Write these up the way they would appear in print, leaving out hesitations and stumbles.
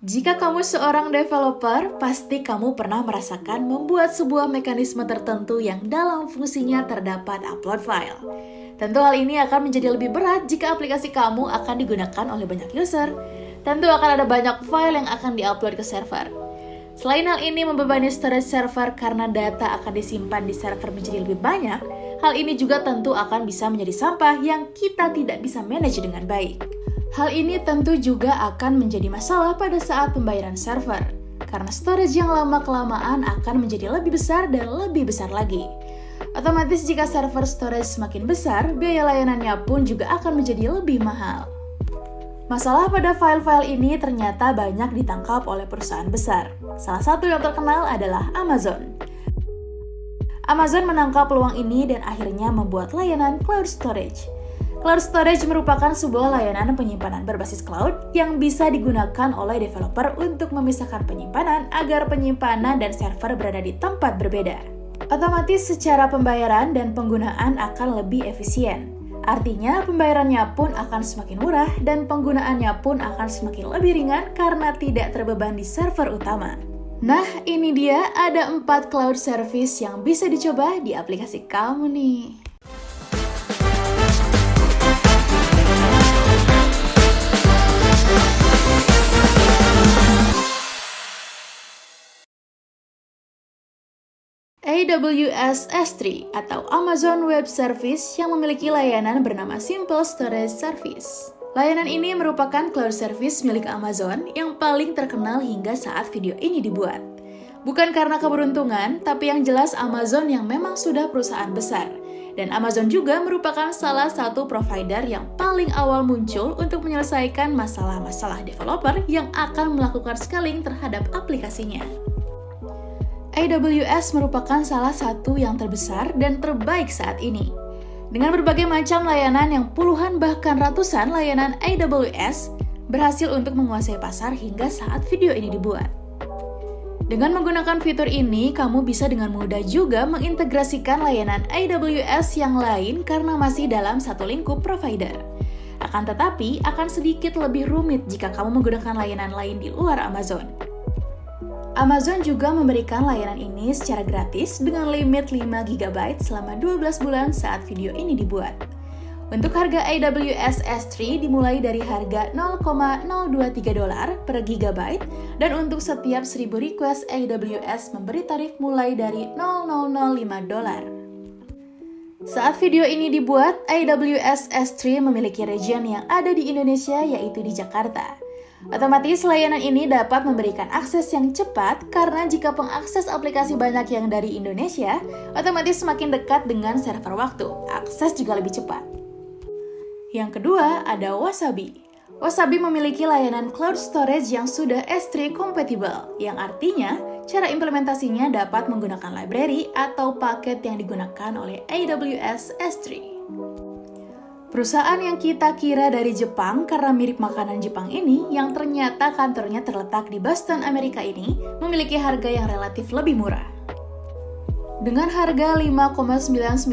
Jika kamu seorang developer, pasti kamu pernah merasakan membuat sebuah mekanisme tertentu yang dalam fungsinya terdapat upload file. Tentu hal ini akan menjadi lebih berat jika aplikasi kamu akan digunakan oleh banyak user. Tentu akan ada banyak file yang akan diupload ke server. Selain hal ini membebani storage server karena data akan disimpan di server menjadi lebih banyak, hal ini juga tentu akan bisa menjadi sampah yang kita tidak bisa manage dengan baik. Hal ini tentu juga akan menjadi masalah pada saat pembayaran server, karena storage yang lama-kelamaan akan menjadi lebih besar dan lebih besar lagi. Otomatis jika server storage semakin besar, biaya layanannya pun juga akan menjadi lebih mahal. Masalah pada file-file ini ternyata banyak ditangkap oleh perusahaan besar. Salah satu yang terkenal adalah Amazon. Amazon menangkap peluang ini dan akhirnya membuat layanan cloud storage. Cloud storage merupakan sebuah layanan penyimpanan berbasis cloud yang bisa digunakan oleh developer untuk memisahkan penyimpanan agar penyimpanan dan server berada di tempat berbeda. Otomatis secara pembayaran dan penggunaan akan lebih efisien. Artinya pembayarannya pun akan semakin murah dan penggunaannya pun akan semakin lebih ringan karena tidak terbebani server utama. Nah, ini dia ada 4 cloud service yang bisa dicoba di aplikasi kamu nih. AWS S3 atau Amazon Web Service yang memiliki layanan bernama Simple Storage Service. Layanan ini merupakan cloud service milik Amazon yang paling terkenal hingga saat video ini dibuat. Bukan karena keberuntungan, tapi yang jelas Amazon yang memang sudah perusahaan besar. Dan Amazon juga merupakan salah satu provider yang paling awal muncul untuk menyelesaikan masalah-masalah developer yang akan melakukan scaling terhadap aplikasinya. AWS merupakan salah satu yang terbesar dan terbaik saat ini. Dengan berbagai macam layanan yang puluhan bahkan ratusan layanan AWS berhasil untuk menguasai pasar hingga saat video ini dibuat. Dengan menggunakan fitur ini, kamu bisa dengan mudah juga mengintegrasikan layanan AWS yang lain karena masih dalam satu lingkup provider. Akan tetapi, akan sedikit lebih rumit jika kamu menggunakan layanan lain di luar Amazon. Amazon juga memberikan layanan ini secara gratis dengan limit 5 GB selama 12 bulan saat video ini dibuat. Untuk harga AWS S3 dimulai dari harga $0,023 per GB dan untuk setiap 1000 request AWS memberi tarif mulai dari $0,005. Saat video ini dibuat, AWS S3 memiliki region yang ada di Indonesia yaitu di Jakarta. Otomatis layanan ini dapat memberikan akses yang cepat karena jika pengakses aplikasi banyak yang dari Indonesia, otomatis semakin dekat dengan server waktu, akses juga lebih cepat. Yang kedua ada Wasabi. Wasabi memiliki layanan cloud storage yang sudah S3 compatible, yang artinya cara implementasinya dapat menggunakan library atau paket yang digunakan oleh AWS S3. Perusahaan yang kita kira dari Jepang karena mirip makanan Jepang ini, yang ternyata kantornya terletak di Boston, Amerika ini, memiliki harga yang relatif lebih murah. Dengan harga $5,99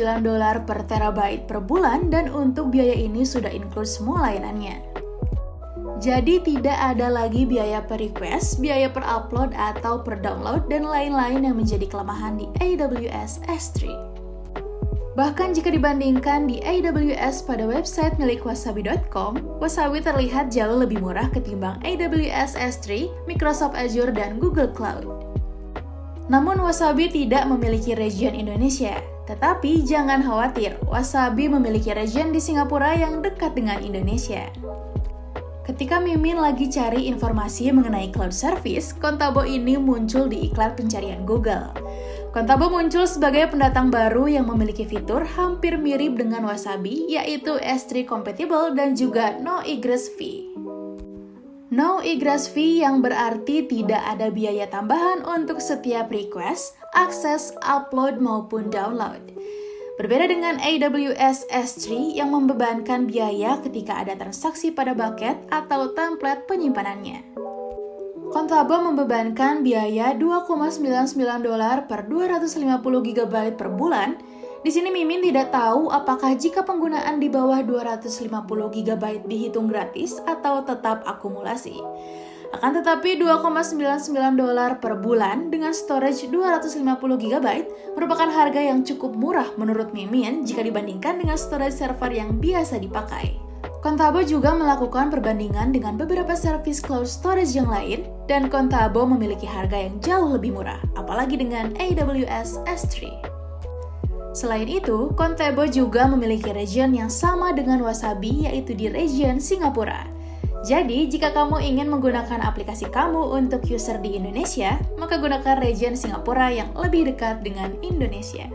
per terabyte per bulan dan untuk biaya ini sudah include semua layanannya. Jadi tidak ada lagi biaya per request, biaya per upload atau per download dan lain-lain yang menjadi kelemahan di AWS S3. Bahkan jika dibandingkan di AWS pada website milik wasabi.com, Wasabi terlihat jauh lebih murah ketimbang AWS S3, Microsoft Azure, dan Google Cloud. Namun Wasabi tidak memiliki region Indonesia, tetapi jangan khawatir, Wasabi memiliki region di Singapura yang dekat dengan Indonesia. Ketika Mimin lagi cari informasi mengenai cloud service, Kontabo ini muncul di iklan pencarian Google. Kontabo muncul sebagai pendatang baru yang memiliki fitur hampir mirip dengan Wasabi, yaitu S3 compatible dan juga no egress fee. No egress fee yang berarti tidak ada biaya tambahan untuk setiap request, akses, upload maupun download. Berbeda dengan AWS S3 yang membebankan biaya ketika ada transaksi pada bucket atau template penyimpanannya. Kontabo membebankan biaya $2,99 per 250 GB per bulan. Di sini Mimin tidak tahu apakah jika penggunaan di bawah 250 GB dihitung gratis atau tetap akumulasi. Akan tetapi $2,99 per bulan dengan storage 250 GB merupakan harga yang cukup murah menurut Mimin jika dibandingkan dengan storage server yang biasa dipakai. Contabo juga melakukan perbandingan dengan beberapa service cloud storage yang lain, dan Contabo memiliki harga yang jauh lebih murah, apalagi dengan AWS S3. Selain itu, Contabo juga memiliki region yang sama dengan Wasabi, yaitu di region Singapura. Jadi, jika kamu ingin menggunakan aplikasi kamu untuk user di Indonesia, maka gunakan region Singapura yang lebih dekat dengan Indonesia.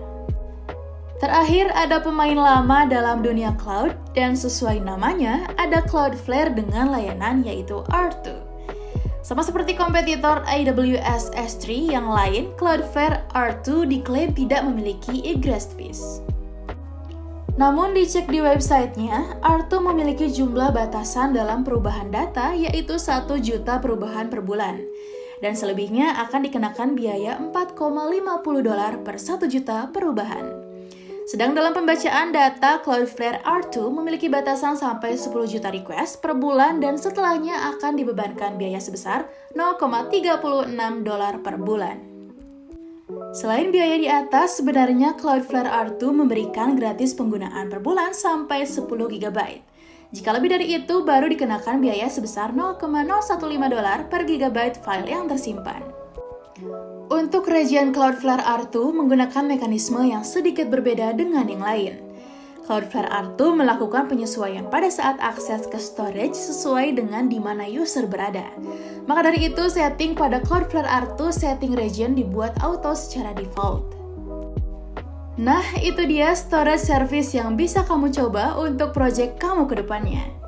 Terakhir, ada pemain lama dalam dunia cloud, dan sesuai namanya, ada Cloudflare dengan layanan yaitu R2. Sama seperti kompetitor AWS S3 yang lain, Cloudflare R2 diklaim tidak memiliki egress fees. Namun dicek di websitenya, R2 memiliki jumlah batasan dalam perubahan data yaitu 1 juta perubahan per bulan. Dan selebihnya akan dikenakan biaya $4,50 per 1 juta perubahan. Sedang dalam pembacaan data, Cloudflare R2 memiliki batasan sampai 10 juta request per bulan dan setelahnya akan dibebankan biaya sebesar $0,36 per bulan. Selain biaya di atas, sebenarnya Cloudflare R2 memberikan gratis penggunaan per bulan sampai 10 GB. Jika lebih dari itu, baru dikenakan biaya sebesar $0,015 per gigabyte file yang tersimpan. Untuk region Cloudflare R2 menggunakan mekanisme yang sedikit berbeda dengan yang lain. Cloudflare R2 melakukan penyesuaian pada saat akses ke storage sesuai dengan di mana user berada. Maka dari itu, setting pada Cloudflare R2 setting region dibuat auto secara default. Nah, itu dia storage service yang bisa kamu coba untuk project kamu ke depannya.